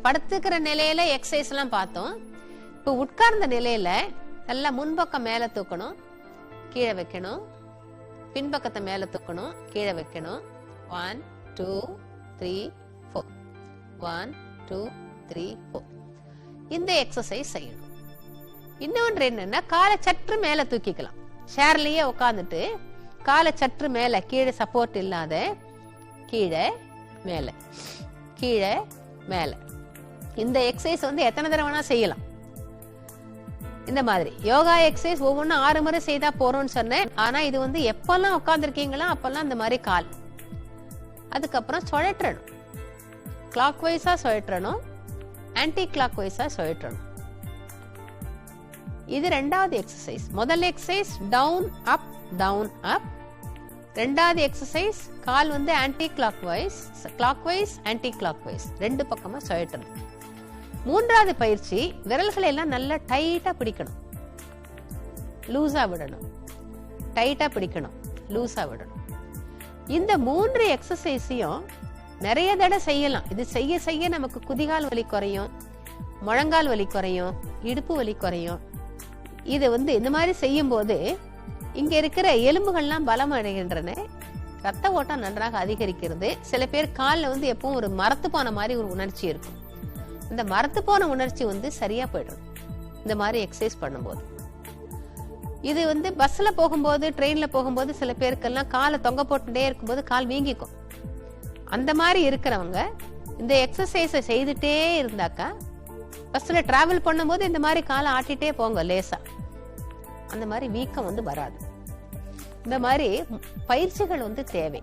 படுத்துக்கிற நிலையில எக்ஸசைஸ் எல்லாம் பார்த்தோம். இப்ப உட்கார்ந்த நிலையில நல்லா முன்பக்கம் மேல தூக்கணும், கீழே வைக்கணும், பின்பக்கத்தை மேல தூக்கணும், கீழே வைக்கணும். 1 2 3 4 1 2 3 4 இந்த எக்ஸசைஸ் செய்யணும். இன்னொன்று என்னன்னா, காலை சற்று மேல தூக்கிக்கலாம். சேர்லயே உட்காந்துட்டு காலை சற்று மேல, கீழே சப்போர்ட் இல்லாத, கீழே மேல கீழே மேல. இந்த எக்ஸசைஸ் வந்து எத்தனை தடவை செய்யலாம். இந்த மாதிரி யோகா எக்ஸசைஸ் ஒவ்வொன்றும் 6 முறை செய்தா போறோம்னு சொன்னேன். ஆனா இது வந்து எப்பெல்லாம் உட்காந்துருக்கீங்களா அப்பெல்லாம் இந்த மாதிரி கால். அதுக்கப்புறம் சுழற்றணும். கிளாக் வைஸா சுழற்றணும், ஆன்டி கிளாக் வைஸா சுழற்றணும். இது ரெண்டாவது எக்ஸசைஸ். முதல் exercise down up down up. ரெண்டாவது எக்ஸசைஸ் கால் வந்து anticlockwise anticlockwise, ரெண்டு பக்கமா சுழற்றணும். மூன்றாவது பயிற்சி விரல்களை எல்லாம் நல்லா டைட்டா பிடிக்கணும், லூசா விடணும். டைட்டா பிடிக்கணும், லூசா விடணும். இந்த 3 எக்ஸசைஸையும் நிறைய தடவை செய்யலாம். இது செய்ய செய்ய நமக்கு குதிகால் வலி குறையும், முழங்கால் வலி குறையும், இடுப்பு வலி குறையும். இது வந்து இந்த மாதிரி செய்யும் போது இங்க இருக்கிற எலும்புகள்லாம் பலம் அடைகின்றன, ரத்த ஓட்டம் நன்றாக அதிகரிக்கிறது. சில பேர் காலில் வந்து எப்பவும் ஒரு மரத்து போன மாதிரி ஒரு உணர்ச்சி இருக்கும். இந்த மரத்து போன உணர்ச்சி வந்து சரியா போயிடும் இந்த மாதிரி எக்ஸசைஸ் பண்ணும்போது. இது வந்து பஸ்ல போகும்போது, ட்ரெயின்ல போகும்போது சில பேருக்கெல்லாம் காலை தொங்க போட்டுட்டே இருக்கும்போது கால் வீங்கிக்கும். அந்த மாதிரி இருக்கிறவங்க இந்த எக்ஸசைஸை செய்துட்டே இருந்தாக்கா, பஸ்ல டிராவல் பண்ணும்போது இந்த மாதிரி காலை ஆட்டிட்டே போங்க லேசா, அந்த மாதிரி வீக்கம் வந்து வராது. இந்த மாதிரி பயிற்சிகள் வந்து தேவை.